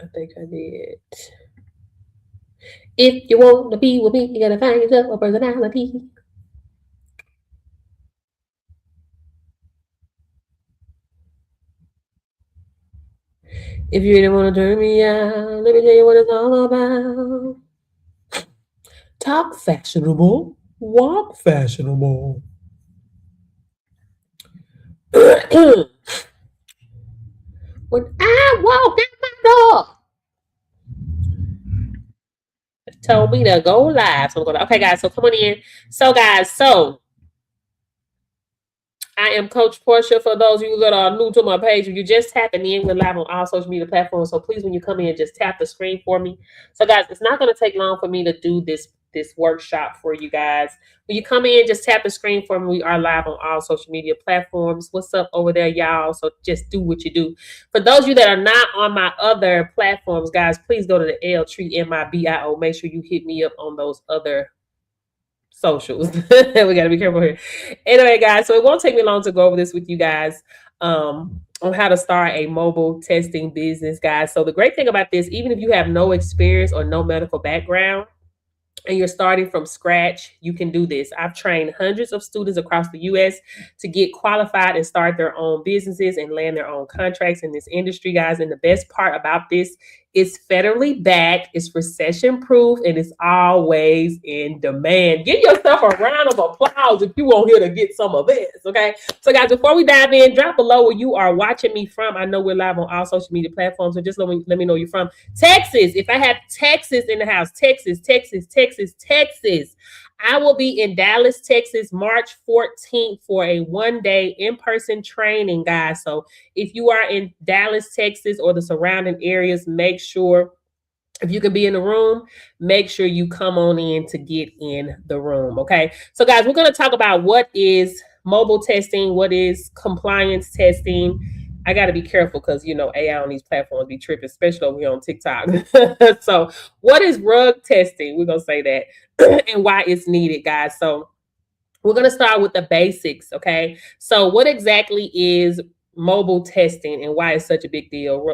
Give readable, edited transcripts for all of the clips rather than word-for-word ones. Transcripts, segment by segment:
I think I did. If you want to be with me, you gotta find yourself a personality. If you really want to turn me out, let me tell you what it's all about. Talk fashionable, walk fashionable. When I walk out my door, it told me to go live. So I'm going, okay, guys, so come on in. So, guys, I am Coach Portia. For those of you that are new to my page, if you're just tapping in, we're live on all social media platforms. So please, when you come in, just tap the screen for me. So, guys, it's not going to take long for me to do this workshop for you guys. When you come in, just tap the screen for me. We are live on all social media platforms. What's up over there, y'all? So just do what you do. For those of you that are not on my other platforms, guys, please go to the L Tree MIBIO. Make sure you hit me up on those other socials. We got to be careful here. Anyway, guys, so it won't take me long to go over this with you guys on how to start a mobile testing business, guys. So the great thing about this, even if you have no experience or no medical background, and you're starting from scratch, you can do this. I've trained hundreds of students across the US to get qualified and start their own businesses and land their own contracts in this industry, guys. And the best part about this, it's federally backed, it's recession proof, and it's always in demand. Give yourself a round of applause if you want here to get some of this, okay? So, guys, before we dive in, drop below where you are watching me from. I know we're live on all social media platforms, so just let me know you're from. Texas. If I have Texas in the house, Texas. I will be in Dallas, Texas, March 14th for a one-day in-person training, guys. So if you are in Dallas, Texas, or the surrounding areas, make sure if you can be in the room, make sure you come on in to get in the room. Okay. So, guys, we're going to talk about what is mobile testing, what is compliance testing. I got to be careful because, AI on these platforms be tripping, especially over here on TikTok. So, what is rug testing? We're going to say that and why it's needed, guys. So, we're going to start with the basics. Okay. So, what exactly is mobile testing and why it's such a big deal?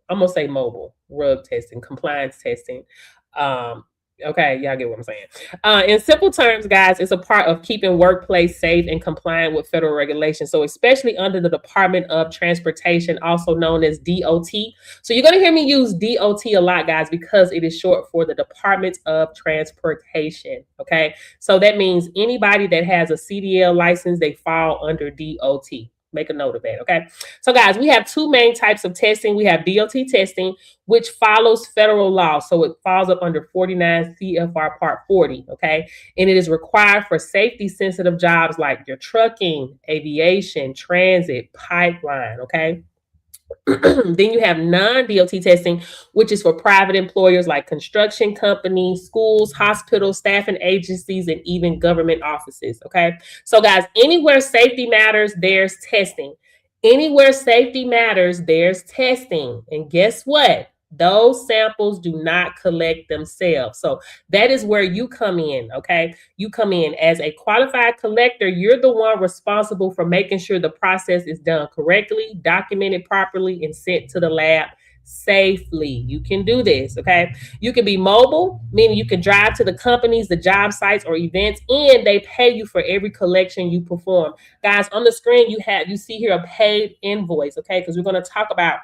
I'm gonna say mobile rug testing, compliance testing. Okay, y'all get what I'm saying. In simple terms, guys, it's a part of keeping workplace safe and compliant with federal regulations. So, especially under the Department of Transportation, also known as DOT. So, you're gonna hear me use DOT a lot, guys, because it is short for the Department of Transportation. Okay, so that means anybody that has a CDL license, they fall under DOT. Make a note of that, okay? So, guys, we have two main types of testing. We have DOT testing, which follows federal law. So it falls up under 49 CFR Part 40, okay? And it is required for safety-sensitive jobs like your trucking, aviation, transit, pipeline, okay? Then you have non-DOT testing, which is for private employers like construction companies, schools, hospitals, staffing agencies, and even government offices. Okay. So, guys, anywhere safety matters, there's testing. Anywhere safety matters, there's testing. And guess what? Those samples do not collect themselves. So that is where you come in. Okay. You come in as a qualified collector. You're the one responsible for making sure the process is done correctly, documented properly, and sent to the lab safely. You can do this. Okay. You can be mobile, meaning you can drive to the companies, the job sites, or events, and they pay you for every collection you perform. Guys, on the screen, you see here a paid invoice. Okay. Because we're going to talk about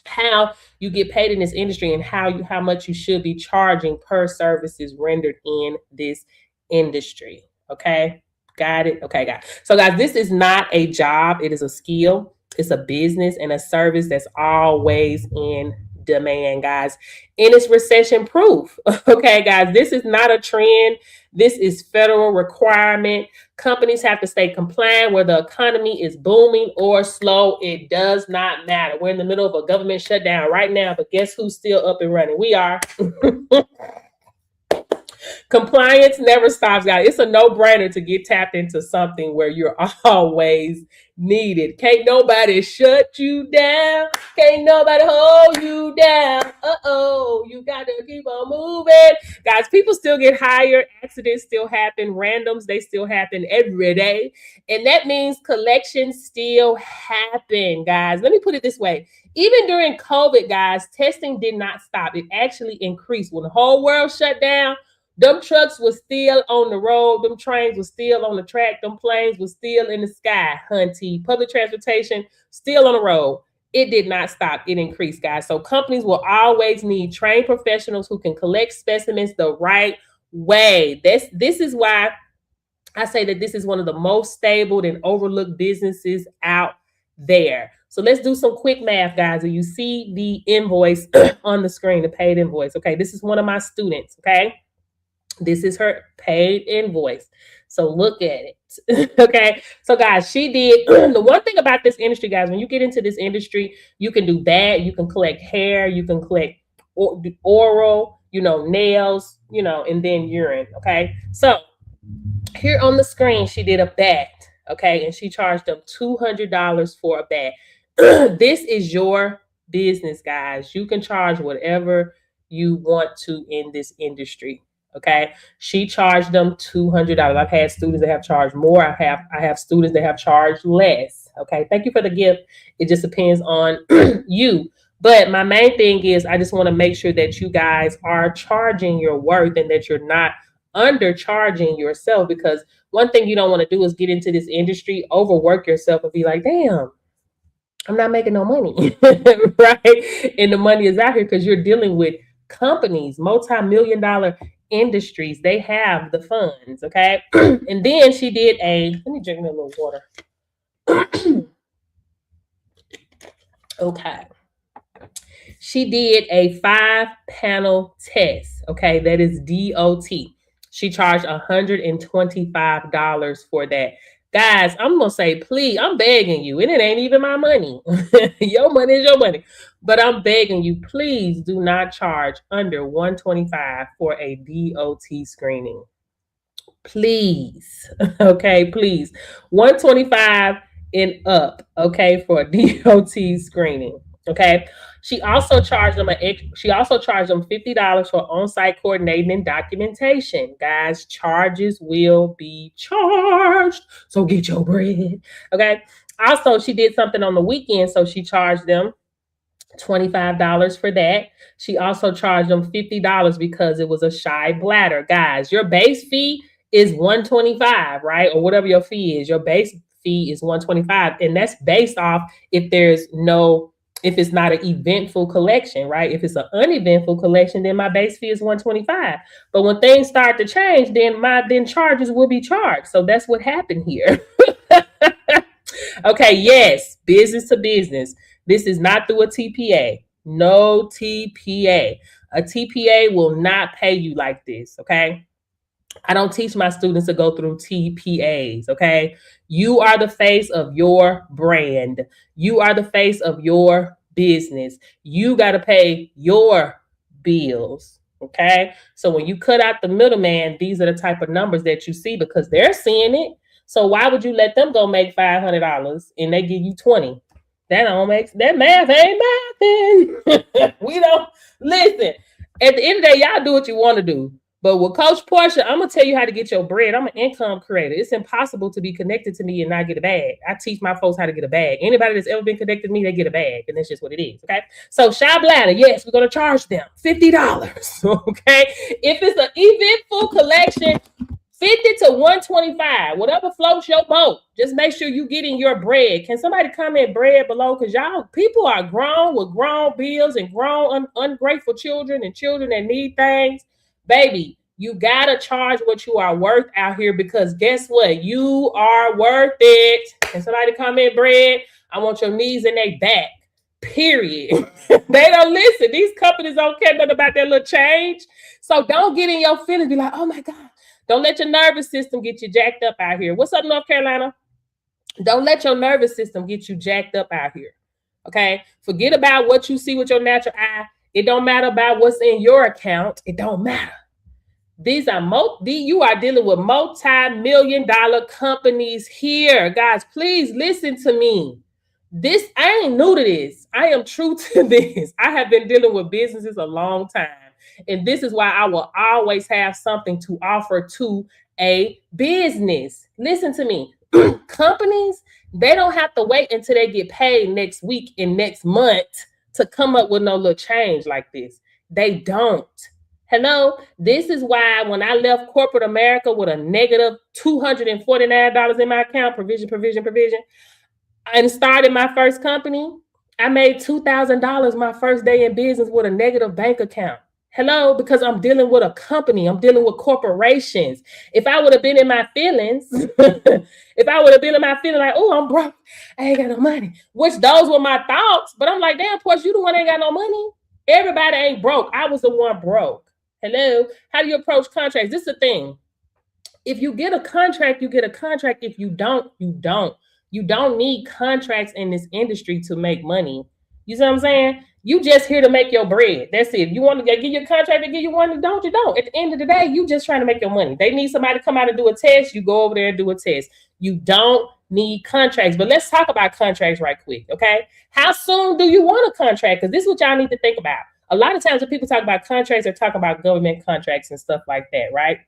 how you get paid in this industry and how much you should be charging per services rendered in this industry. Okay, got it. Okay, got it. So, guys, this is not a job, it is a skill, it's a business and a service that's always in demand, guys, and it's recession proof. Okay, guys, this is not a trend, this is federal requirement. Companies have to stay compliant whether the economy is booming or slow. It does not matter. We're in the middle of a government shutdown right now, but guess who's still up and running? We are. Compliance never stops, guys. It's a no-brainer to get tapped into something where you're always needed. Can't nobody shut you down. Can't nobody hold you down. You got to keep on moving. Guys, people still get hired. Accidents still happen. Randoms, they still happen every day. And that means collections still happen, guys. Let me put it this way. Even during COVID, guys, testing did not stop. It actually increased. When the whole world shut down, them trucks were still on the road. Them trains were still on the track. Them planes were still in the sky, hunty. Public transportation still on the road. It did not stop. It increased, guys. So companies will always need trained professionals who can collect specimens the right way. This is why I say that this is one of the most stable and overlooked businesses out there. So let's do some quick math, guys. And you see the invoice on the screen, the paid invoice. Okay, this is one of my students. Okay, this is her paid invoice. So look at it. Okay, so guys, she did the one thing about this industry, guys. When you get into this industry, you can do that. You can collect hair. You can collect oral, nails, and then urine. Okay, so here on the screen, she did a bat, okay, and she charged them $200 for a bat. This is your business, guys. You can charge whatever you want to in this industry, okay? She charged them $200. I've had students that have charged more. I have students that have charged less, okay? Thank you for the gift. It just depends on you. But my main thing is I just want to make sure that you guys are charging your worth and that you're not undercharging yourself, because one thing you don't want to do is get into this industry, overwork yourself, and be like, damn, I'm not making no money, right? And the money is out here because you're dealing with companies, multi-million-dollar industries. They have the funds, okay? And then she did let me drink me a little water. Okay. She did a 5-panel test, okay? That is DOT. She charged $125 for that. Guys, I'm going to say, please, I'm begging you, and it ain't even my money. Your money is your money. But I'm begging you, please do not charge under $125 for a DOT screening. Please. Okay, please. $125 and up, okay, for a DOT screening. Okay. She also charged them $50 for on-site coordinating and documentation. Guys, charges will be charged. So get your bread. Okay. Also, she did something on the weekend, so she charged them $25 for that. She also charged them $50 because it was a shy bladder. Guys, your base fee is $125, right? Or whatever your fee is. Your base fee is $125, and that's based off if it's not an eventful collection, right? If it's an uneventful collection, then my base fee is $125. But when things start to change, then charges will be charged. So that's what happened here. Okay, yes, business to business. This is not through a TPA. No TPA. A TPA will not pay you like this, okay? I don't teach my students to go through TPAs, okay? You are the face of your brand. You are the face of your business. You got to pay your bills, okay? So when you cut out the middleman, these are the type of numbers that you see because they're seeing it. So why would you let them go make $500 and they give you $20? That math ain't mathing. We don't listen. At the end of the day, y'all do what you want to do. But with Coach Portia, I'm going to tell you how to get your bread. I'm an income creator. It's impossible to be connected to me and not get a bag. I teach my folks how to get a bag. Anybody that's ever been connected to me, they get a bag. And that's just what it is, okay? So shy bladder, yes, we're going to charge them $50, okay? If it's an eventful collection, $50 to $125, whatever floats your boat. Just make sure you getting your bread. Can somebody comment bread below? Because people are grown with grown bills and grown ungrateful children and children that need things. Baby, you gotta charge what you are worth out here because guess what? You are worth it. Can somebody comment bread? I want your knees and their back. Period. They don't listen. These companies don't care nothing about their little change. So don't get in your feelings. Be like, oh my God. Don't let your nervous system get you jacked up out here. What's up, North Carolina? Don't let your nervous system get you jacked up out here. Okay? Forget about what you see with your natural eye. It don't matter about what's in your account. It don't matter. You are dealing with multi-million-dollar companies here. Guys, please listen to me. I ain't new to this. I am true to this. I have been dealing with businesses a long time. And this is why I will always have something to offer to a business. Listen to me. Companies, they don't have to wait until they get paid next week and next month to come up with no little change like this. They don't. Hello, this is why when I left corporate America with a negative $249 in my account, provision, and started my first company, I made $2,000 my first day in business with a negative bank account. Hello, because I'm dealing with a company, I'm dealing with corporations. If I would have been in my feelings, like, oh, I'm broke, I ain't got no money, which those were my thoughts, but I'm like, damn, Portia, you the one that ain't got no money. Everybody ain't broke. I was the one broke. Hello, how do you approach contracts? This is the thing. If you get a contract, you get a contract. If you don't, you don't. You don't need contracts in this industry to make money. You see what I'm saying? You just here to make your bread. That's it. If you want to give you a contract to give you one, you don't. At the end of the day, you just trying to make your money. They need somebody to come out and do a test. You go over there and do a test. You don't need contracts. But let's talk about contracts right quick, okay? How soon do you want a contract? Because this is what y'all need to think about. A lot of times when people talk about contracts, they're talking about government contracts and stuff like that, right?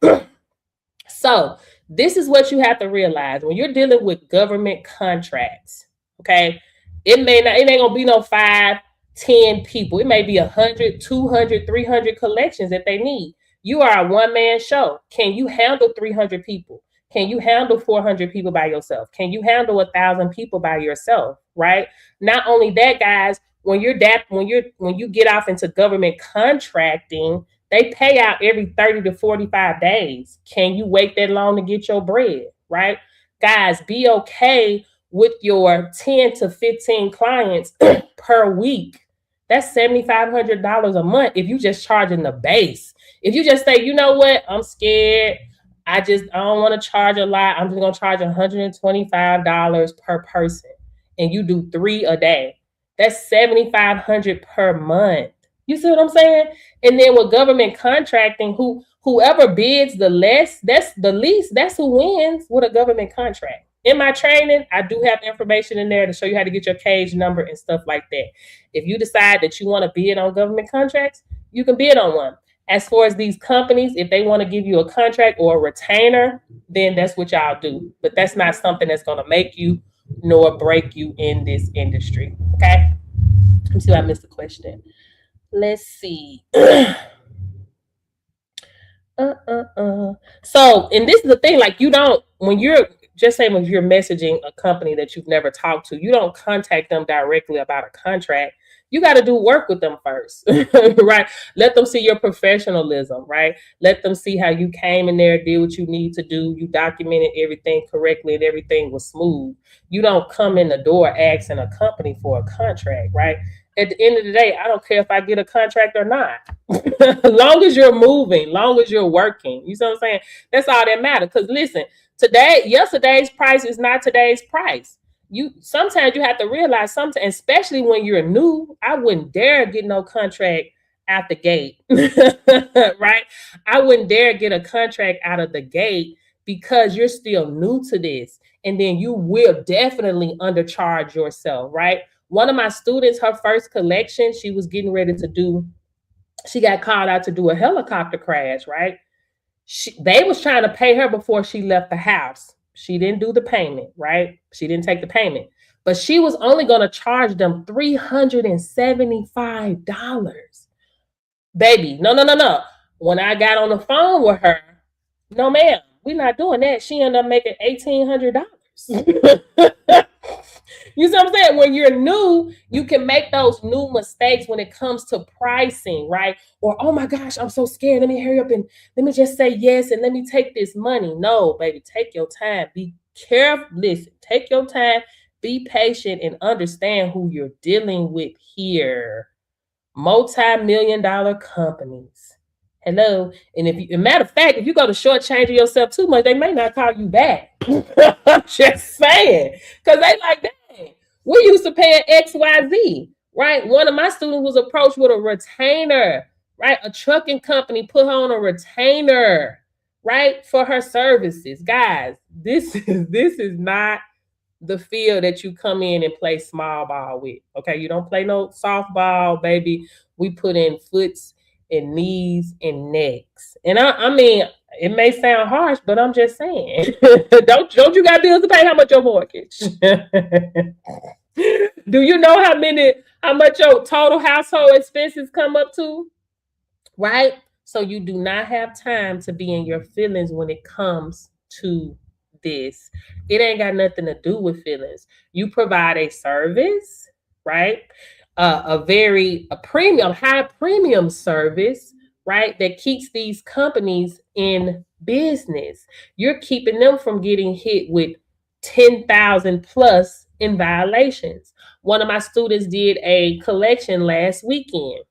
So this is what you have to realize when you're dealing with government contracts, okay? It ain't gonna be no 5, 10 people. It may be 100, 200, 300 collections that they need. You are a one-man show. Can you handle 300 people? Can you handle 400 people by yourself? Can you handle 1,000 people by yourself? Right? Not only that, guys, when you get off into government contracting, they pay out every 30 to 45 days. Can you wait that long to get your bread? Right? Guys, be okay with your 10 to 15 clients per week. That's $7,500 a month if you just charging the base. If you just say, you know what, I'm scared, I don't want to charge a lot, I'm just going to charge $125 per person, and you do 3 a day, that's $7,500 per month. You see what I'm saying? And then with government contracting, whoever bids the less, that's who wins with a government contract. In my training, I do have information in there to show you how to get your cage number and stuff like that. If you decide that you want to bid on government contracts, you can bid on one. As far as these companies, if they want to give you a contract or a retainer, then that's what y'all do. But that's not something that's going to make you nor break you in this industry. Okay? Let me see if I missed the question. Let's see. So, and this is the thing, like, when you're messaging a company that you've never talked to, you don't contact them directly about a contract. You got to do work with them first, right? Let them see your professionalism, right? Let them see how you came in there, did what you need to do. You documented everything correctly and everything was smooth. You don't come in the door asking a company for a contract, right? At the end of the day, I don't care if I get a contract or not. Long as you're moving, long as you're working. You see what I'm saying? That's all that matters. Because listen, yesterday's price is not today's price. Sometimes you have to realize something, especially when you're new. I wouldn't dare get no contract out the gate, right? I wouldn't dare get a contract out of the gate because you're still new to this. And then you will definitely undercharge yourself, right? One of my students, her first collection, she got called out to do a helicopter crash, right? They was trying to pay her before she left the house. She didn't do the payment, right? She didn't take the payment, but she was only going to charge them $375. Baby, no. When I got on the phone with her, no, ma'am, we're not doing that. She ended up making $1,800. You see what I'm saying? When you're new, you can make those new mistakes when it comes to pricing, right? Or, oh my gosh, I'm so scared. Let me hurry up and let me just say yes and let me take this money. No, baby, take your time. Be careful. Listen, take your time. Be patient and understand who you're dealing with here. Multi-million-dollar companies. Hello. And matter of fact, if you go to shortchanging yourself too much, they may not call you back. I'm just saying. Because they like that. We used to pay XYZ, right? One of my students was approached with a retainer right? A trucking company put her on a retainer, right, for her services. Guys, this is not the field that you come in and play small ball with. Okay, you don't play no softball, baby. We put in foots and knees and necks. And I mean, it may sound harsh, but I'm just saying. don't you got bills to pay? How much your mortgage? Do you know how much your total household expenses come up to? Right? So you do not have time to be in your feelings when it comes to this. It ain't got nothing to do with feelings. You provide a service, right? A premium, high premium service, right? That keeps these companies in business. You're keeping them from getting hit with 10,000 plus in violations. One of my students did a collection last weekend,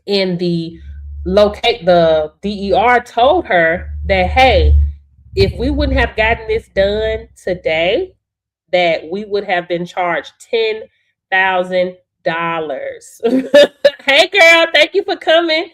in the DER told her that, hey, if we wouldn't have gotten this done today, that we would have been charged $10,000. Hey girl, thank you for coming.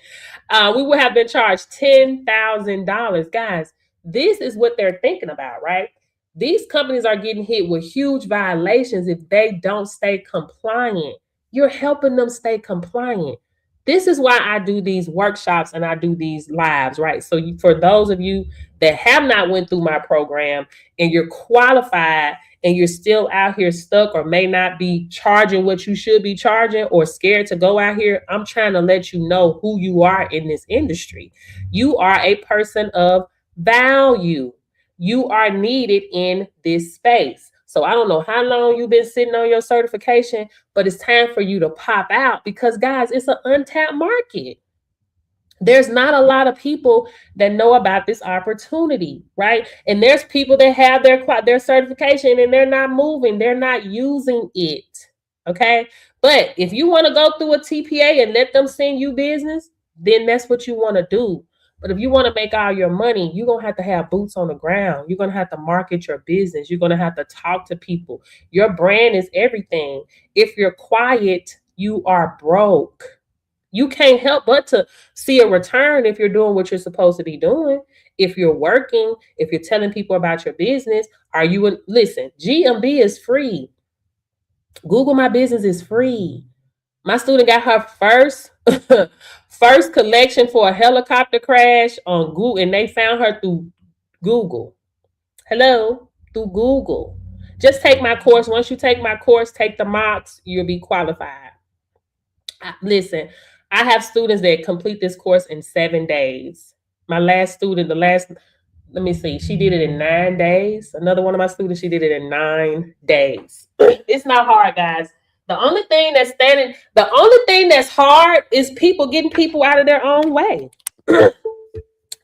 We would have been charged $10,000. Guys, this is what they're thinking about, right? These companies are getting hit with huge violations if they don't stay compliant. You're helping them stay compliant. This is why I do these workshops and I do these lives, right? So for those of you that have not went through my program and you're qualified and you're still out here stuck or may not be charging what you should be charging or scared to go out here, I'm trying to let you know who you are in this industry. You are a person of value. You are needed in this space. So I don't know how long you've been sitting on your certification, but it's time for you to pop out because, guys, it's an untapped market. There's not a lot of people that know about this opportunity, right? And there's people that have their certification and they're not moving, they're not using it. Okay. But if you want to go through a TPA and let them send you business, then that's what you want to do. But if you want to make all your money, you're going to have boots on the ground. You're going to have to market your business. You're going to have to talk to people. Your brand is everything. If you're quiet, you are broke. You can't help but to see a return if you're doing what you're supposed to be doing. If you're working, if you're telling people about your business, listen, GMB is free. Google My Business is free. My student got her first collection for a helicopter crash on Google, and they found her through Google. Hello, through Google. Just take my course. Once you take my course, take the mocks, you'll be qualified. Listen, I have students that complete this course in 7 days. My last student, let me see, she did it in 9 days. Another one of my students, she did it in 9 days. It's not hard, guys. The only thing that's hard is getting people out of their own way.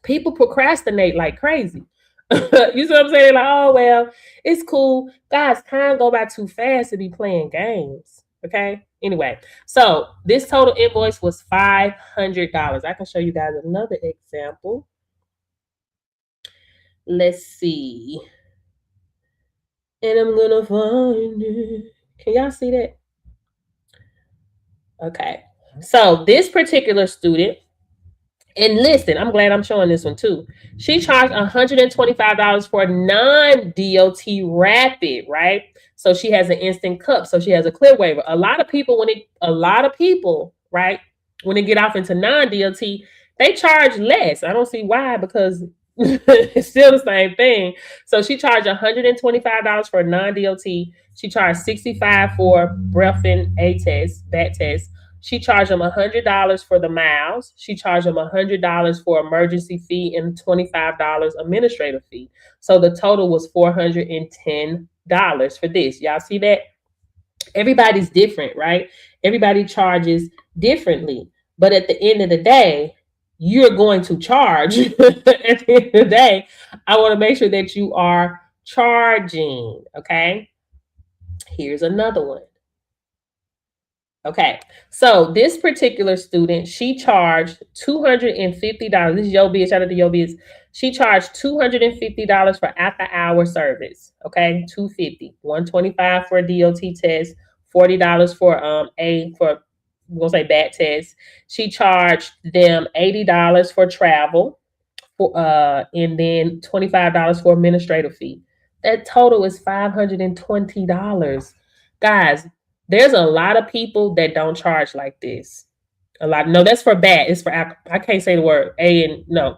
People procrastinate like crazy. You see what I'm saying? Like, oh, well, it's cool. Guys, time go by too fast to be playing games. Okay. Anyway, so this total invoice was $500. I can show you guys another example. Let's see. And I'm gonna find it. Can y'all see that? Okay. So this particular student, and listen, I'm glad I'm showing this one too. She charged $125 for non-DOT rapid, right? So she has an instant cup. So she has a clear waiver. A lot of people, right, when they get off into non-DOT, they charge less. I don't see why, because it's still the same thing. So she charged $125 for a non-DOT. She charged $65 for breath and bat test. She charged them $100 for the miles. She charged them $100 for emergency fee and $25 administrative fee. So the total was $410 for this. Y'all see that? Everybody's different, right? Everybody charges differently. But at the end of the day, you're going to charge. At the end of the day, I want to make sure that you are charging. Okay. Here's another one. Okay, so this particular student, she charged $250. This is Yo Biz. Shout out to Yo Biz. She charged $250 for after-hour service. Okay, $250. $125 for a DOT test. $40 for we're gonna say BAT test. She charged them $80 for travel, and then $25 for administrative fee. That total is $520. Guys, there's a lot of people that don't charge like this. A lot. No, that's for BAT. It's for I can't say the word A and no.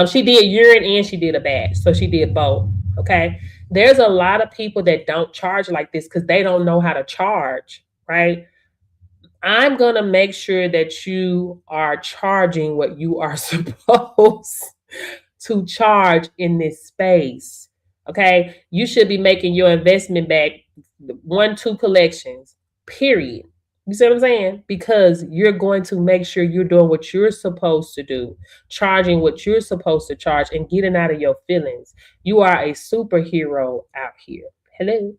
She did urine and she did a BAT, so she did both. Okay. There's a lot of people that don't charge like this because they don't know how to charge, right? I'm going to make sure that you are charging what you are supposed to charge in this space. Okay. You should be making your investment back 1-2 collections, period. You see what I'm saying? Because you're going to make sure you're doing what you're supposed to do, charging what you're supposed to charge, and getting out of your feelings. You are a superhero out here. Hello.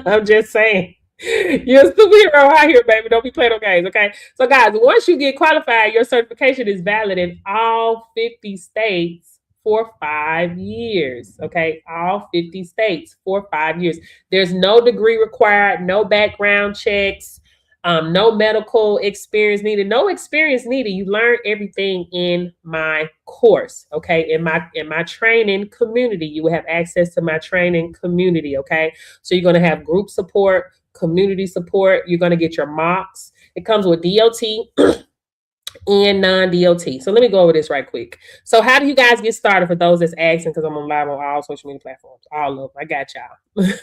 I'm just saying. You're a superhero out here, baby. Don't be playing no games, okay? So, guys, once you get qualified, your certification is valid in all 50 states for 5 years, okay? All 50 states for 5 years. There's no degree required, no background checks, no medical experience needed, no experience needed. You learn everything in my course, okay? In my training community, you will have access to my training community, okay? So you're going to have group support, community support. You're going to get your mocks. It comes with DOT and non-DOT. So let me go over this right quick. So how do you guys get started for those that's asking? Because I'm on live on all social media platforms. All of them. I got y'all.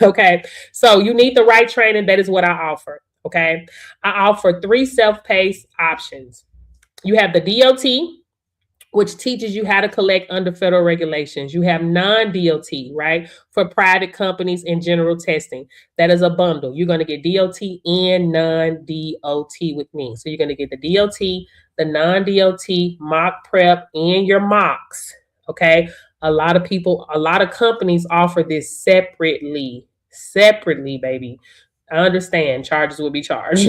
Okay. So you need the right training. That is what I offer. Okay. I offer 3 self-paced options. You have the DOT, which teaches you how to collect under federal regulations. You have non-DOT, right? For private companies and general testing. That is a bundle. You're going to get DOT and non-DOT with me. So you're going to get the DOT, the non-DOT, mock prep, and your mocks, okay? A lot of companies offer this separately, baby. I understand charges will be charged.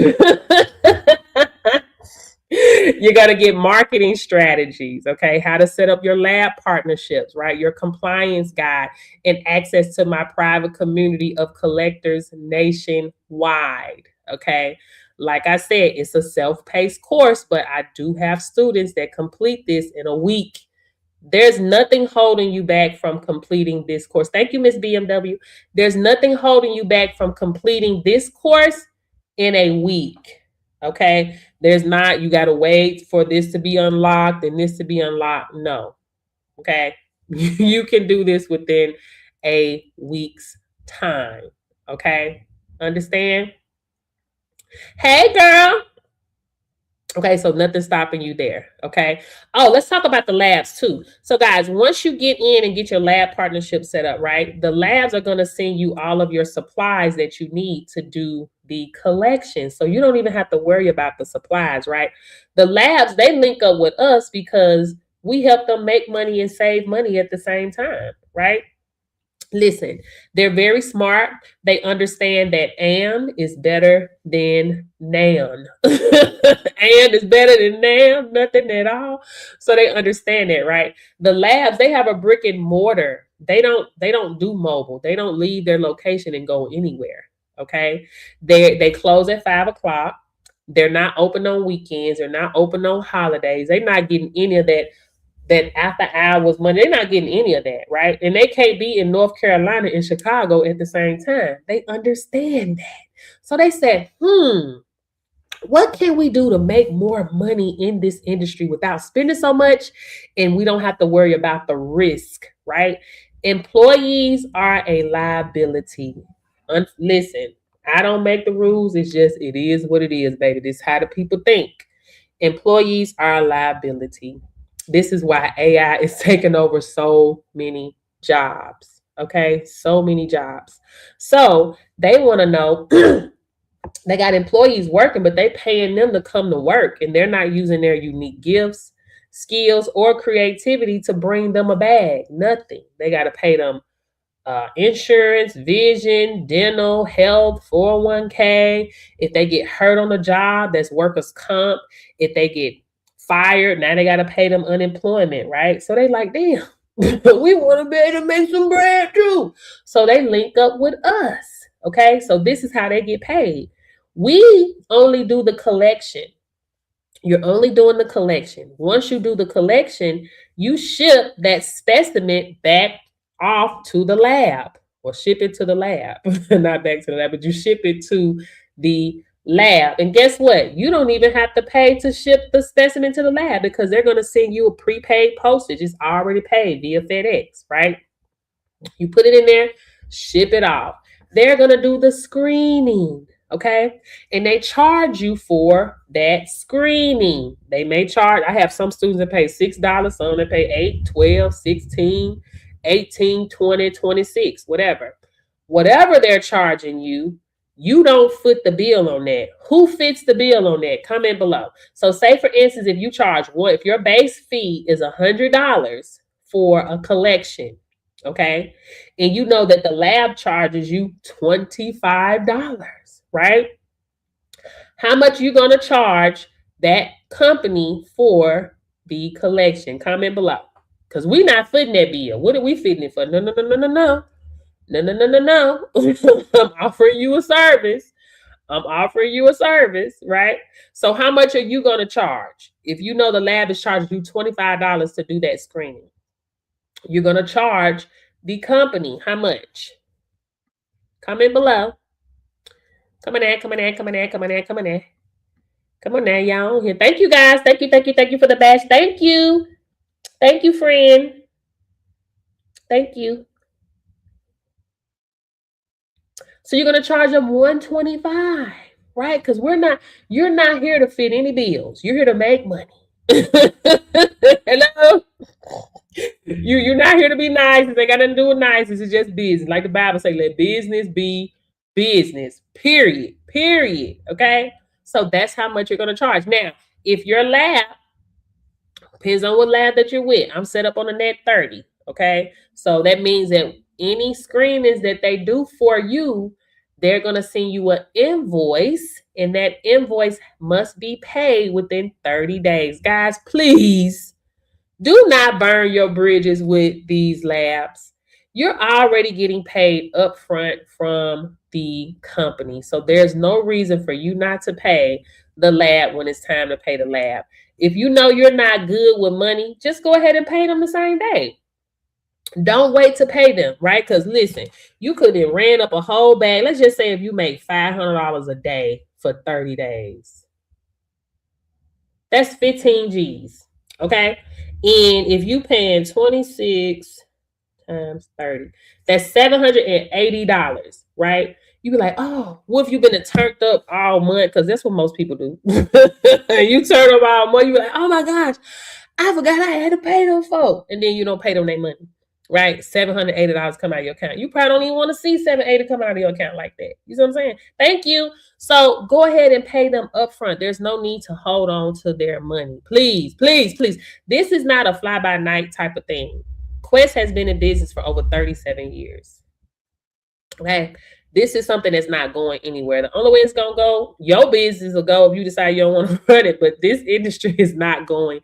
You're going to get marketing strategies, okay? How to set up your lab partnerships, right? Your compliance guide and access to my private community of collectors nationwide, okay? Like I said, it's a self-paced course, but I do have students that complete this in a week. There's nothing holding you back from completing this course. Thank you, Miss BMW. There's nothing holding you back from completing this course in a week. Okay, there's not, you got to wait for this to be unlocked and this to be unlocked. No. Okay, you can do this within a week's time. Okay, understand? Hey, girl. Okay, so nothing's stopping you there. Okay. Oh, let's talk about the labs too. So, guys, once you get in and get your lab partnership set up, right, the labs are going to send you all of your supplies that you need to do the collection. So you don't even have to worry about the supplies, right? The labs, they link up with us because we help them make money and save money at the same time, right? Listen, they're very smart. They understand that and is better than nan. And is better than nan, nothing at all. So they understand that, right? The labs, they have a brick and mortar. They don't do mobile. They don't leave their location and go anywhere. Okay. They close at 5 o'clock. They're not open on weekends. They're not open on holidays. They're not getting any of that after hours money. They're not getting any of that, right? And they can't be in North Carolina and Chicago at the same time. They understand that. So they said, what can we do to make more money in this industry without spending so much? And we don't have to worry about the risk, right? Employees are a liability. Listen, I don't make the rules. It's just, it is what it is, baby. This is how the people think. Employees are a liability. This is why AI is taking over so many jobs. Okay, so many jobs. So they want to know, they got employees working, but they paying them to come to work, and they're not using their unique gifts, skills, or creativity to bring them a bag. Nothing. They got to pay them insurance, vision, dental, health, 401k. If they get hurt on the job, that's workers' comp. If they get fired, now they got to pay them unemployment, right? So they like, damn, we want to be able to make some bread too. So they link up with us. Okay, so this is how they get paid. We only do the collection. You're only doing the collection. Once you do the collection, you ship that specimen back off to the lab, or ship it to the lab. Not back to the lab, but you ship it to the lab. And guess what? You don't even have to pay to ship the specimen to the lab, because they're going to send you a prepaid postage. It's already paid via FedEx, right? You put it in there, ship it off. They're going to do the screening. Okay. And they charge you for that screening. They may charge, I have some students that pay $6, some that pay 8, 12, 16, 18, 20, 26, whatever. Whatever they're charging you, you don't foot the bill on that. Who fits the bill on that? Comment below. So say for instance, if you charge one, if your base fee is $100 for a collection, okay, and you know that the lab charges you $25, right? How much you gonna charge that company for the collection? Comment below, because we not footing that bill. What are we fitting it for? No, no, no, no, no, no, no, no, no, no, no. I'm offering you a service. I'm offering you a service, right? So how much are you gonna charge? If you know the lab is charging you $25 to do that screening, you're gonna charge the company how much? Comment below. Come on now, come on now, come on now, come on now, come on now. Come on now, y'all. Here. Thank you guys. Thank you, thank you, thank you for the badge. Thank you. Thank you, friend. Thank you. So you're gonna charge them $125, right? Because you're not here to fit any bills. You're here to make money. Hello? You're not here to be nice. They got nothing to do with nice. This is just business. Like the Bible say, let business be business. Period. Period. Okay. So that's how much you're gonna charge. Now, if your lab, depends on what lab that you're with. I'm set up on a net 30. Okay. So that means that any screenings that they do for you, they're going to send you an invoice, and that invoice must be paid within 30 days. Guys, please do not burn your bridges with these labs. You're already getting paid upfront from the company. So there's no reason for you not to pay the lab when it's time to pay the lab. If you know you're not good with money, just go ahead and pay them the same day. Don't wait to pay them, right? Because listen, you could have ran up a whole bag. Let's just say if you make $500 a day for 30 days, that's 15 G's, okay? And if you paying 26 times 30, that's $780, right? You be like, oh, what if you've been turned up all month? Because that's what most people do. You turn up all month, you be like, oh my gosh, I forgot I had to pay them folk. And then you don't pay them their money, right? $780 come out of your account. You probably don't even want to see $780 come out of your account like that. You see what I'm saying? Thank you. So go ahead and pay them upfront. There's no need to hold on to their money. Please, please, please. This is not a fly-by-night type of thing. Quest has been in business for over 37 years. Okay. This is something that's not going anywhere. The only way it's going to go, your business will go if you decide you don't want to run it, but this industry is not going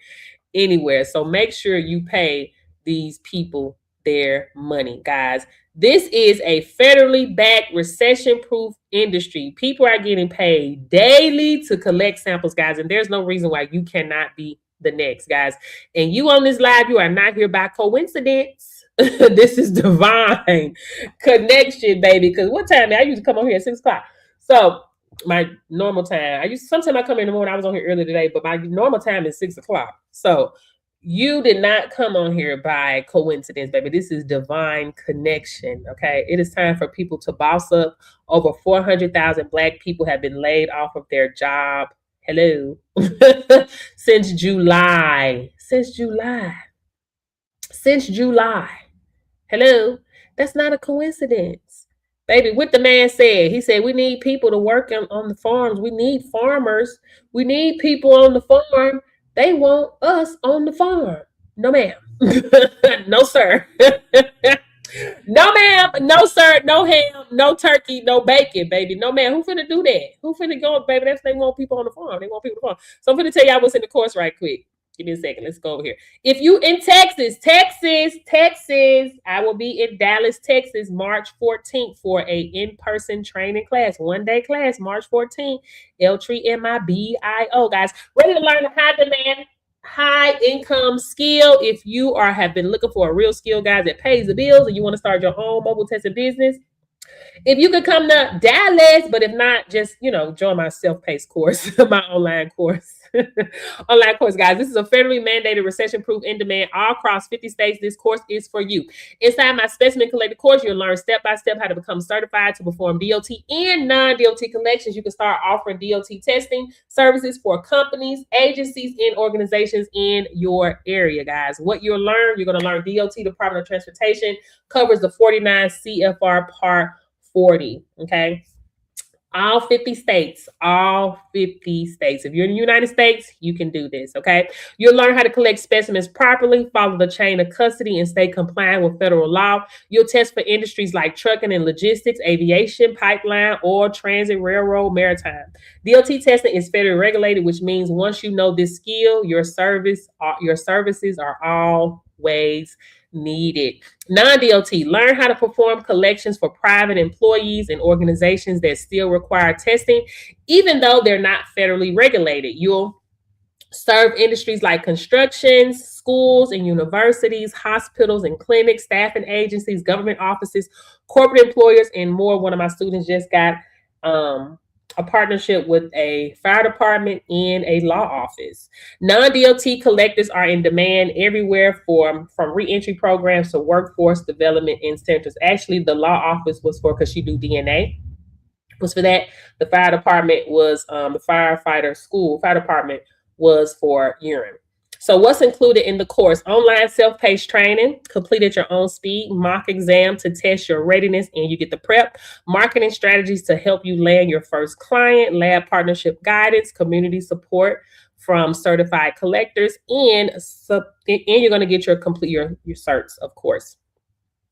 anywhere. So make sure you pay these people their money, guys. This is a federally backed, recession-proof industry. People are getting paid daily to collect samples, guys, and there's no reason why you cannot be the next, guys. And you on this live, you are not here by coincidence. This is divine connection, baby. Because what time? I used to come on here at 6 o'clock. So my normal time, sometimes I come in the morning. I was on here early today, but my normal time is 6 o'clock. So you did not come on here by coincidence, baby. This is divine connection. Okay. It is time for people to boss up. Over 400,000 Black people have been laid off of their job. Hello. Since July. Hello. That's not a coincidence. Baby, what the man said, he said, we need people to work on the farms. We need farmers. We need people on the farm. They want us on the farm. No, ma'am. No, sir. No, ma'am. No, sir. No ham. No turkey. No bacon, baby. No, ma'am. Who finna do that? Who finna go, baby? They want people on the farm. They want people on the farm. So I'm finna tell y'all what's in the course right quick. Give me a second. Let's go over here. If you in Texas, I will be in Dallas, Texas, March 14th for a in-person training class, one-day class, March 14th. L3MIBIO, guys. Ready to learn a high-demand, high-income skill. If you have been looking for a real skill, guys, that pays the bills and you want to start your own mobile testing business, if you could come to Dallas, but if not, just, join my self-paced course, my online course. Online course, guys. This is a federally mandated, recession-proof, in-demand, all across 50 states. This course is for you. Inside my specimen collector course, you'll learn step-by-step how to become certified to perform DOT and non-DOT collections. You can start offering DOT testing services for companies, agencies, and organizations in your area, guys. What you'll learn, you're going to learn DOT, Department of Transportation, covers the 49 CFR Part 40, okay? All 50 states. If you're in the United States, you can do this, okay? You'll learn how to collect specimens properly, follow the chain of custody, and stay compliant with federal law. You'll test for industries like trucking and logistics, aviation, pipeline, oil, transit, railroad, maritime. DOT testing is federally regulated, which means once you know this skill, your services are always needed. Non-DOT, learn how to perform collections for private employees and organizations that still require testing, even though they're not federally regulated. You'll serve industries like constructions, schools and universities, hospitals and clinics, staffing agencies, government offices, corporate employers, and more. One of my students just got a partnership with a fire department and a law office. Non-DOT collectors are in demand everywhere from reentry programs to workforce development incentives. Actually, the law office was for, because she do DNA, was for that. The fire department was, the fire department was for urine. So what's included in the course? Online self-paced training, complete at your own speed, mock exam to test your readiness, and you get the prep, marketing strategies to help you land your first client, lab partnership guidance, community support from certified collectors, and you're going to get your certs, of course.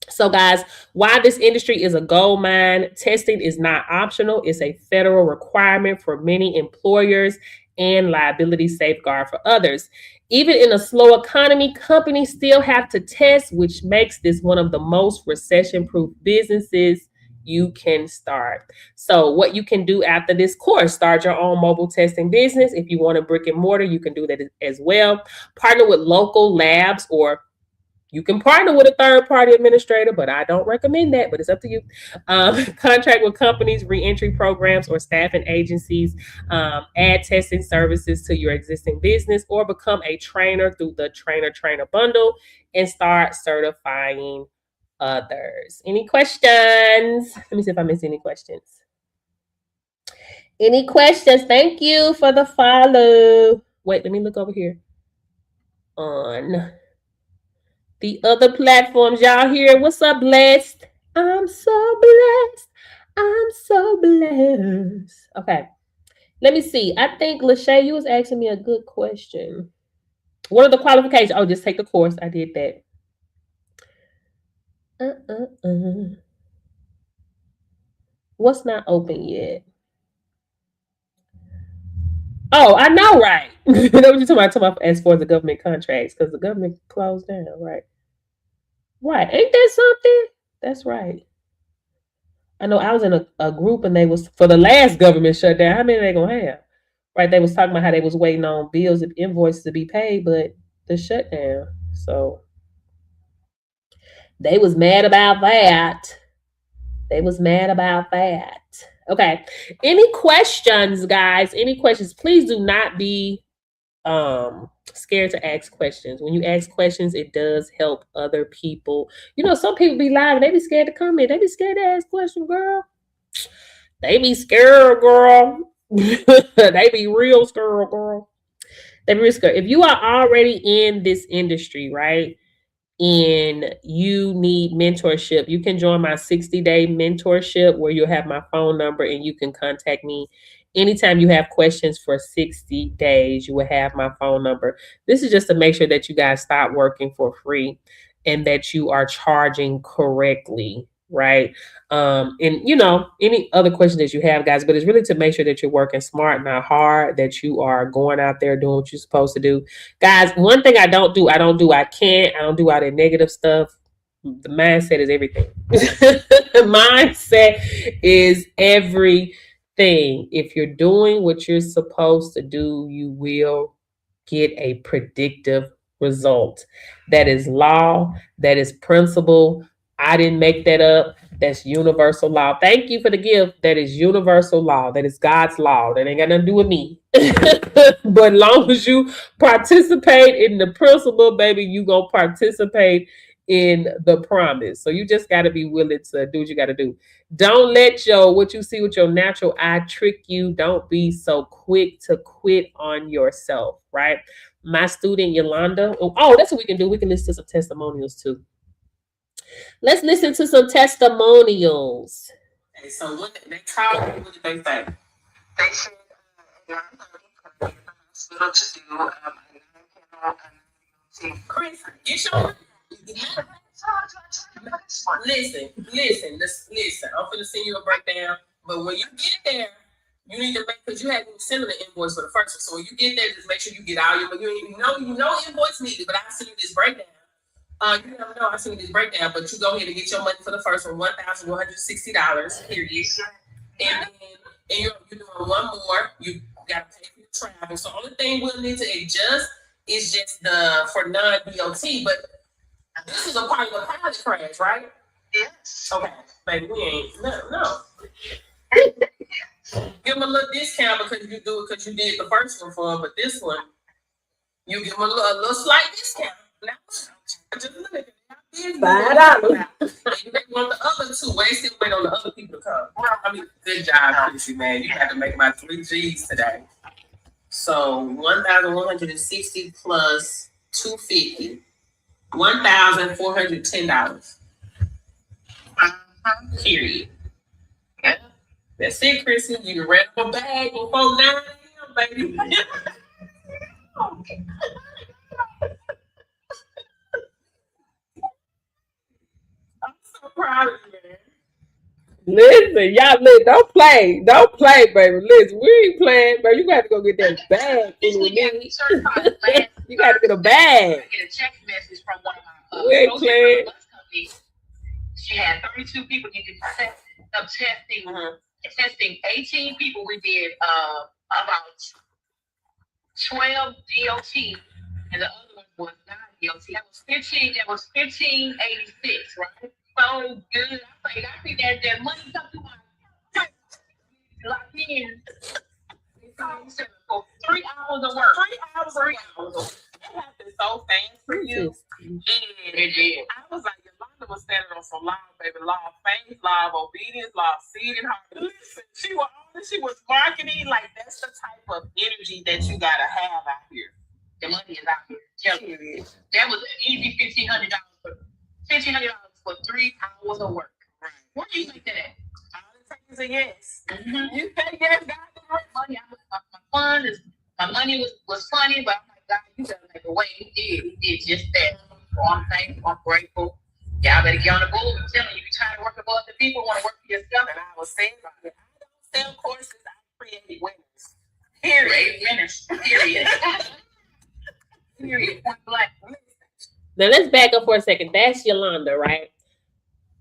So guys, while this industry is a gold mine, testing is not optional. It's a federal requirement for many employers and liability safeguard for others. Even in a slow economy, companies still have to test, which makes this one of the most recession-proof businesses you can start. So what you can do after this course, start your own mobile testing business. If you want a brick and mortar, you can do that as well. Partner with local labs, or you can partner with a third-party administrator, but I don't recommend that, but it's up to you. Contract with companies, reentry programs, or staffing agencies. Add testing services to your existing business, or become a trainer through the trainer bundle and start certifying others. Any questions? Let me see if I missed any questions. Any questions? Thank you for the follow. Wait, let me look over here on the other platforms. Y'all here? What's up, Blessed? I'm so blessed. I'm so blessed. Okay. Let me see. I think, Lachey, you was asking me a good question. What are the qualifications? Oh, just take the course. I did that. What's not open yet? Oh, I know, right? You know what you're talking about as far as the government contracts, because the government closed down, right? Right. Ain't that something? That's right. I know I was in a group, and they was, for the last government shutdown, how many they gonna have? Right. They was talking about how they was waiting on bills and invoices to be paid, but the shutdown. So they was mad about that. Okay. Any questions, guys? Any questions? Please do not be scared to ask questions. When you ask questions, it does help other people. You know, some people be live and they be scared to comment. They be scared to ask questions, girl. They be scared, girl. They be real scared, girl. They be real scared. If you are already in this industry, right, and you need mentorship, you can join my 60-day mentorship, where you'll have my phone number and you can contact me anytime you have questions for 60 days. You will have my phone number. This is just to make sure that you guys stop working for free and that you are charging correctly. right? And you know, any other question that you have, guys, but it's really to make sure that you're working smart, not hard, that you are going out there doing what you're supposed to do. Guys, one thing I don't do, I can't, I don't do all that negative stuff. The mindset is everything. Mindset is everything. If you're doing what you're supposed to do, you will get a predictive result. That is law, that is principle. I didn't make that up. That's universal law. Thank you for the gift. That is universal law. That is God's law. That ain't got nothing to do with me. But long as you participate in the principle, baby, you gonna participate in the promise. So you just got to be willing to do what you got to do. Don't let what you see with your natural eye trick you. Don't be so quick to quit on yourself, right? My student Yolanda. Oh, that's what we can do. We can listen to some testimonials too. Let's listen to some testimonials. Okay, so what they called me, what did they say? They said, Chris, get your listen. I'm finna send you a breakdown, but when you get there, you need to make, because you had to send them the invoice for the first one. So when you get there, just make sure you get all your, you know invoice needed, but I send you this breakdown. You never know I send you this breakdown, but you go ahead and get your money for the first one, $1,160, period. And then you're doing one more, you gotta pay for your travel. So only thing we'll need to adjust is just the for non-DOT, but this is a part of the pilot crash, right? Yes. Okay, baby, we ain't no. Give them a little discount because you do it because you did the first one for them, but this one, you give them a little slight discount. Now, just look at it. $5. You want the other two. Still wait on the other people to come. I mean, good job, Chrissy, man. You had to make my 3 G's today. So 1,160 plus 250, $1,410. Period. Yeah. That's it, Chrissy. You read my bag before 9 a.m., baby. I'm so proud of you, man. Listen, y'all, don't play, baby. Listen, we ain't playing, bro. You got to go get that bag. You got to get a bag. I get a text message from one of my we ain't playing. She had 32 people get testing. Testing 18 people. We did about 12 DOT, and the other one was non-DOT. That was 1586, right? So good. I think that money come to my locked in. For 3 hours of work. 3 hours. That happened so fast for you. And I was like, Yolanda was standing on some law, baby. Law of faith, law of obedience, law of seed and heart. Listen, she was marketing. Like, that's the type of energy that you gotta have out here. The money is out here. That was an easy $1,500 for 3 hours of work. Right. What do you think that? All it takes is a yes. Mm-hmm. You say yes, God, money. My money was funny, but I'm like, God, you gotta make a way. He did just that. So I'm thankful, I'm grateful. Y'all better get on the board. I'm telling you, you trying to work above the people, want to work for yourself. And I was saying, I don't sell courses, I create winners. Period. Winners. Period. Period. Point blank. Now let's back up for a second. That's Yolanda, right?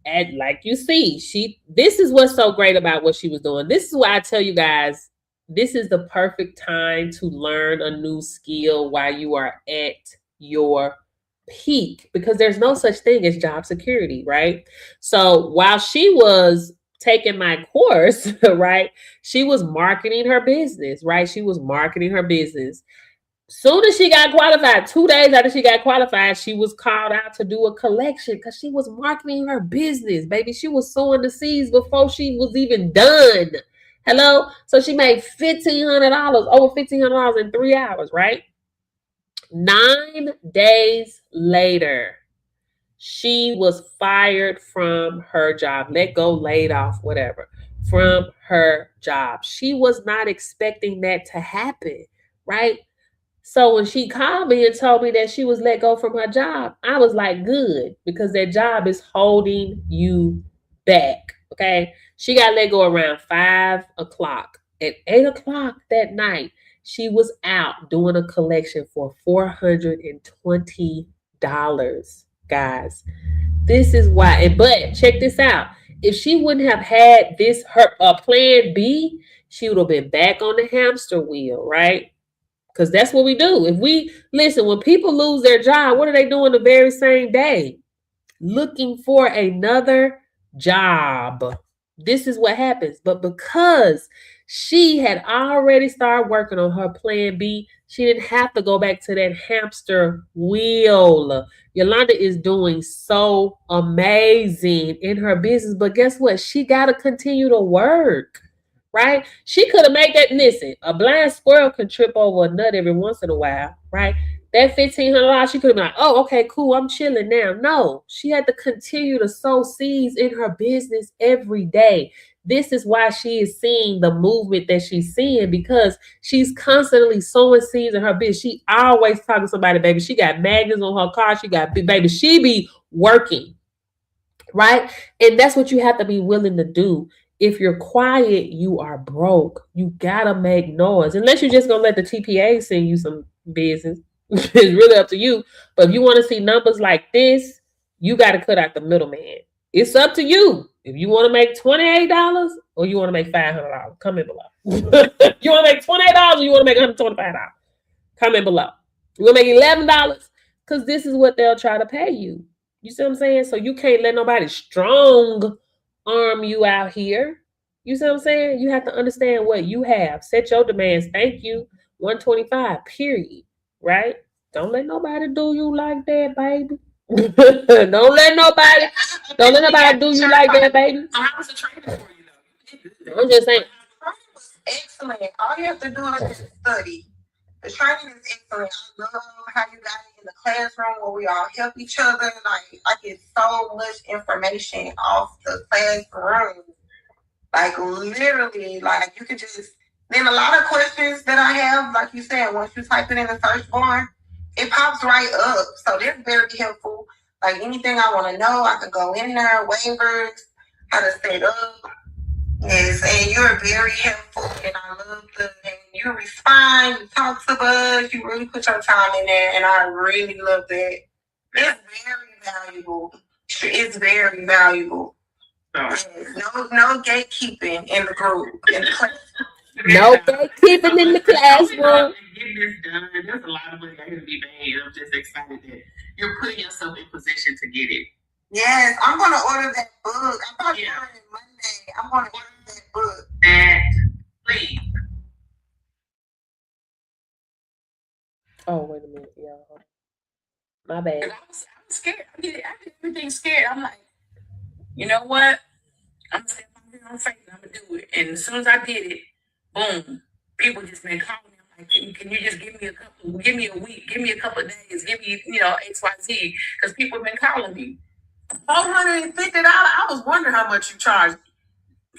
And like you see, this is what's so great about what she was doing. This is why I tell you guys, this is the perfect time to learn a new skill while you are at your peak, because there's no such thing as job security, right? So while she was taking my course, right, she was marketing her business, right? She was marketing her business. Soon as she got qualified, 2 days after she got qualified, she was called out to do a collection because she was marketing her business, baby. She was sowing the seeds before she was even done. Hello? So she made $1,500, over $1,500 in 3 hours, right? 9 days later, she was fired from her job, let go, laid off, whatever, from her job. She was not expecting that to happen, right? So when she called me and told me that she was let go from her job, I was like, good, because that job is holding you back. Okay. She got let go around 5 o'clock. At 8 o'clock that night, she was out doing a collection for $420. Guys, this is why. But check this out. If she wouldn't have had this her plan B, she would have been back on the hamster wheel, right? Because that's what we do. If we listen, when people lose their job, what are they doing the very same day? Looking for another job. This is what happens. But because she had already started working on her plan B, she didn't have to go back to that hamster wheel. Yolanda is doing so amazing in her business, but guess what? She got to continue to work, right? She could have made that. Listen, a blind squirrel can trip over a nut every once in a while, right? That $1,500, she could have been like, oh, okay, cool, I'm chilling now. No, she had to continue to sow seeds in her business every day. This is why she is seeing the movement that she's seeing, because she's constantly sowing seeds in her business. She always talking to somebody, baby. She got magnets on her car. She got, baby, she be working, right? And that's what you have to be willing to do. If you're quiet, you are broke. You gotta make noise. Unless you're just gonna let the TPA send you some business. It's really up to you. But if you want to see numbers like this, you got to cut out the middleman. It's up to you. If you want to make $28 or you want to make $500, comment below. You want to make $28 or you want to make $125? Comment below. You want to make $11? Because this is what they'll try to pay you. You see what I'm saying? So you can't let nobody strong arm you out here. You see what I'm saying? You have to understand what you have. Set your demands. Thank you. 125, period. Right? Don't let nobody do you like that, baby. Don't let nobody do you like that, baby. So how was the training for you though? I'm just saying. The training was excellent. All you have to do is study. The training is excellent. I love how you got it in the classroom where we all help each other. Like, I get so much information off the classroom. Like, literally, like, you could just, then a lot of questions that I have, like you said, once you type it in the search bar, it pops right up. So that's very helpful. Like, anything I want to know, I can go in there, waivers, how to set up. Yes, and you're very helpful, and I love and you respond, you talk to us, you really put your time in there, and I really love that. It's very valuable. It's very valuable. Yes, no gatekeeping in the group. No gatekeeping in the classroom. Getting this done, there's a lot of money that can be made. I'm just excited that you're putting yourself in position to get it. Yes, I'm going to order that book. I'm about to order it Monday. I'm going to order that book. Please. Oh, wait a minute, y'all. My bad. I was scared. I did everything scared. I'm like, you know what? I'm going to step out here on faith and I'm going to do it. And as soon as I did it, boom, people just been calling me. I'm like, can you just give me a week, give me a couple of days, give me, XYZ, because people have been calling me. $450. I was wondering how much you charge.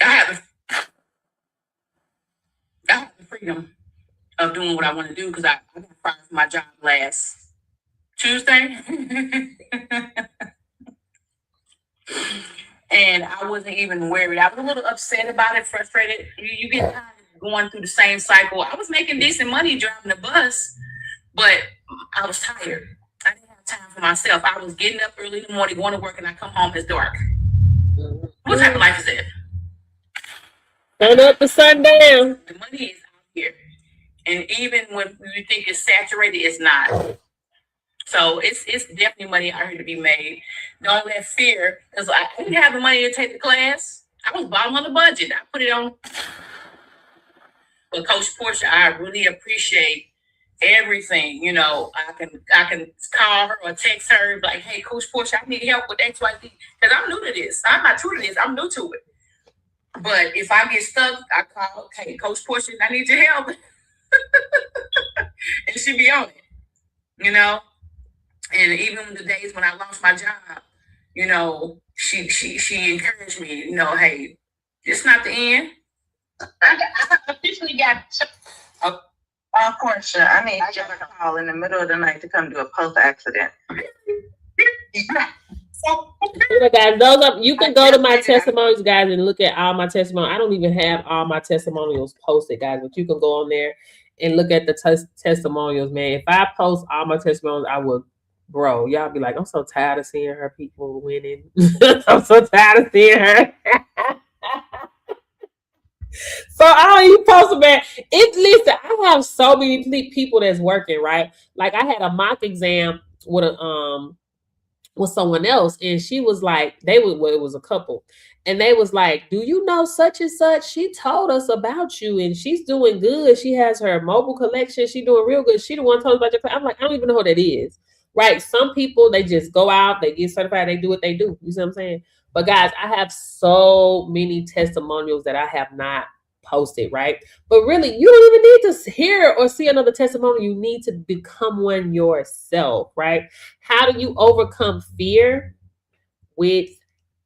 I have the freedom of doing what I want to do because I got fired from my job last Tuesday. And I wasn't even worried. I was a little upset about it, frustrated. You get tired of going through the same cycle. I was making decent money driving the bus, but I was tired. I didn't have time for myself. I was getting up early in the morning, going to work, and I come home, it's dark. What type of life is that? Sun up to sundown. The money is out here. And even when you think it's saturated, it's not. So it's definitely money out here to be made. Don't let fear, because I didn't have the money to take the class. I was bottom of the budget. I put it on. But Coach Portia, I really appreciate everything. I can call her or text her like, hey, Coach Portia, I need help with XYZ. Because I'm new to this. I'm not true to this. I'm new to it. But if I get stuck, I call, hey, Coach Portia, I need your help. And she be on it, And even the days when I lost my job, she encouraged me, hey, it's not the end. I officially got Portia, I need you to call in the middle of the night to come do a post accident. Look, guys, you can go to my testimonies, guys, and look at all my testimonies. I don't even have all my testimonials posted, guys, but you can go on there and look at the testimonials, man. If I post all my testimonials, I would, bro. Y'all be like, I'm so tired of seeing her people winning. I'm so tired of seeing her. So I don't even post them, man. Listen, I have so many people that's working, right? Like I had a mock exam with someone else, and she was like, it was a couple, and they was like, do you know such and such? She told us about you, and she's doing good. She has her mobile collection. She doing real good. She the one told us about your class. I'm like, I don't even know who that is, right? Some people, they just go out, they get certified, they do what they do. You see what I'm saying? But guys, I have so many testimonials that I have not posted, right? But really, you don't even need to hear or see another testimony. You need to become one yourself, right? How do you overcome fear? With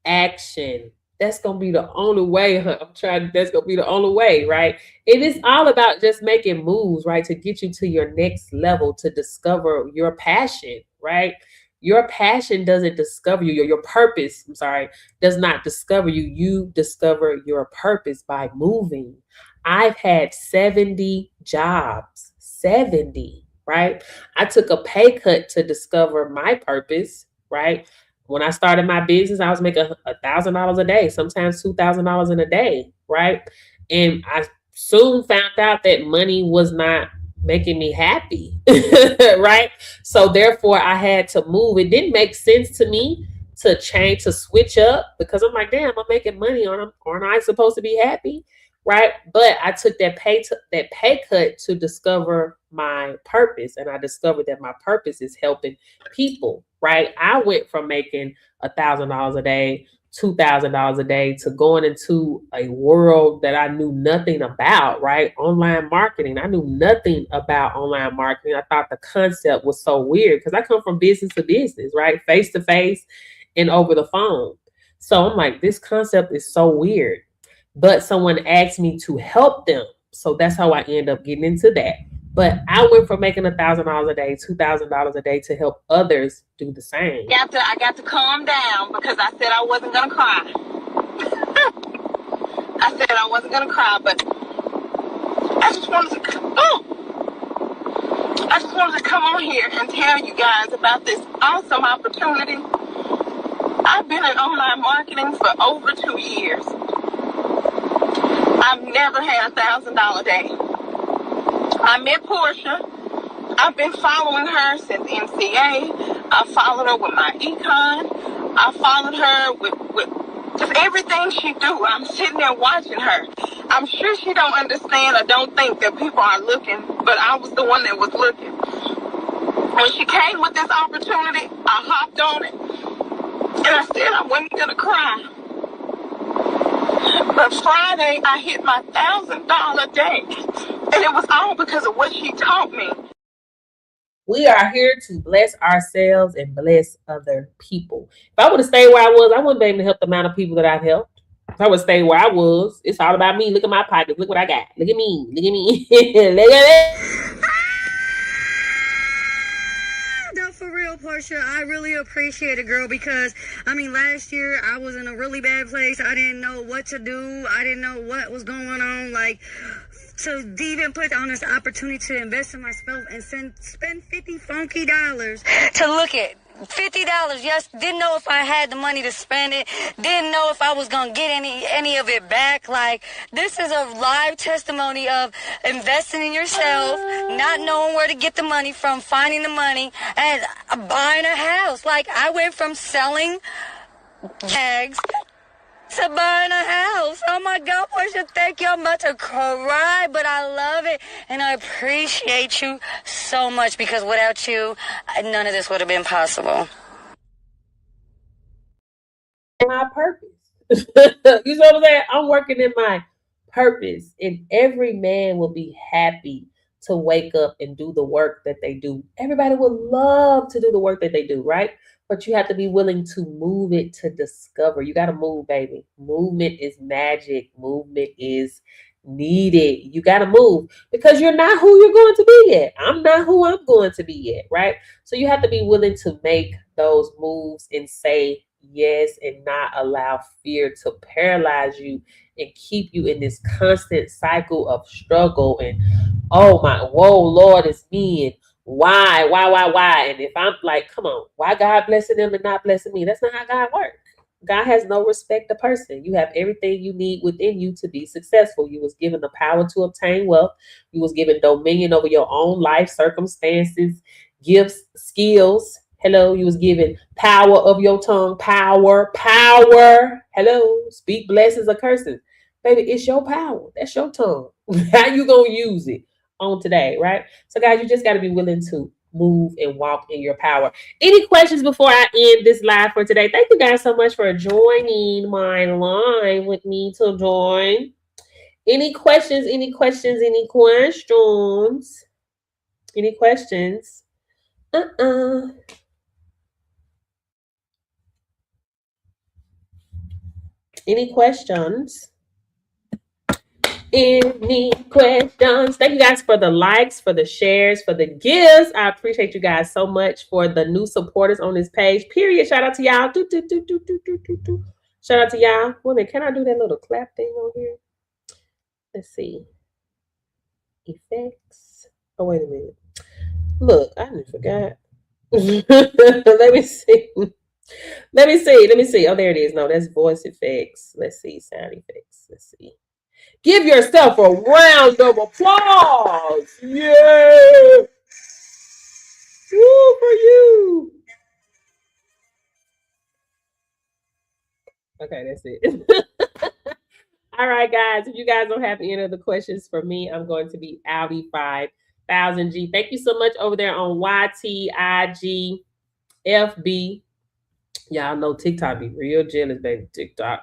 action. That's gonna be the only way. That's gonna be the only way, right? It is all about just making moves, right, to get you to your next level, to discover your passion, right? Your passion doesn't discover you. Your purpose, does not discover you. You discover your purpose by moving. I've had 70 jobs, 70, right? I took a pay cut to discover my purpose, right? When I started my business, I was making $1,000 a day, sometimes $2,000 in a day, right? And I soon found out that money was not making me happy, right? So therefore, I had to move. It didn't make sense to me to change, to switch up, because I'm like, damn, I'm making money on them. Aren't I supposed to be happy? Right. But I took that pay cut to discover my purpose. And I discovered that my purpose is helping people. Right. I went from making $1,000 a day, $2,000 a day, to going into a world that I knew nothing about, right? Online marketing. I knew nothing about online marketing. I thought the concept was so weird because I come from business to business, right? Face to face and over the phone. So I'm like, this concept is so weird. But someone asked me to help them. So that's how I end up getting into that. But I went from making $1,000 a day, $2,000 a day, to help others do the same. I got to calm down because I said I wasn't gonna cry. I said I wasn't gonna cry, but I just wanted to come on here and tell you guys about this awesome opportunity. I've been in online marketing for over 2 years. I've never had $1,000 a day. I met Portia. I've been following her since MCA. I followed her with my econ. I followed her with just everything she do. I'm sitting there watching her. I'm sure she don't understand or don't think that people are looking, but I was the one that was looking. When she came with this opportunity, I hopped on it, and I said I wasn't gonna cry. But Friday, I hit my $1,000 day, and it was all because of what she taught me. We are here to bless ourselves and bless other people. If I would have stayed where I was, I wouldn't be able to help the amount of people that I've helped. If I would stay where I was, it's all about me. Look at my pockets. Look what I got. Look at me. Look at me. Look at it. For real, Portia, I really appreciate it, girl, because last year I was in a really bad place. I didn't know what to do. I didn't know what was going on. So even put on this opportunity to invest in myself and spend $50 funky dollars to look at. $50, yes, didn't know if I had the money to spend it, didn't know if I was going to get any of it back. This is a live testimony of investing in yourself, not knowing where to get the money from, finding the money, and buying a house. I went from selling bags to buying a house. Oh my God, Portia, thank you. I'm about to cry, but I love it. And I appreciate you so much, because without you, none of this would have been possible. My purpose. You know what I'm saying? I'm working in my purpose, and every man will be happy to wake up and do the work that they do. Everybody would love to do the work that they do, right? But you have to be willing to move it, to discover. You got to move, baby. Movement is magic. Movement is need it. You got to move because you're not who you're going to be yet. I'm not who I'm going to be yet, right? So you have to be willing to make those moves and say yes and not allow fear to paralyze you and keep you in this constant cycle of struggle and oh my, whoa, Lord, it's me and why? And if I'm like, come on, why God blessing them and not blessing me? That's not how God works. God has no respect to person. You have everything you need within you to be successful. You was given the power to obtain wealth. You was given dominion over your own life, circumstances, gifts, skills. Hello, you was given power of your tongue. Power. Hello, speak blessings or curses. Baby, it's your power. That's your tongue. How you gonna use it on today, right? So guys, you just got to be willing to move and walk in your power. Any questions before I end this live for today? Thank you guys so much for joining my live with me to join. Any questions? Any questions? Any questions? Any questions? Any questions? Any questions? Thank you guys for the likes, for the shares, for the gifts. I appreciate you guys so much for the new supporters on this page. Period. Shout out to y'all. Shout out to y'all. Women, can I do that little clap thing on here? Let's see. Effects. Oh, wait a minute. Look, I didn't forgot. Let me see. Let me see. Oh, there it is. No, that's voice effects. Let's see. Sound effects. Let's see. Give yourself a round of applause. Yeah. Woo for you. Okay, that's it. All right, guys. If you guys don't have any other questions for me, I'm going to be Audi 5000G. Thank you so much over there on YTIG FB. Y'all know TikTok be real jealous, baby. TikTok.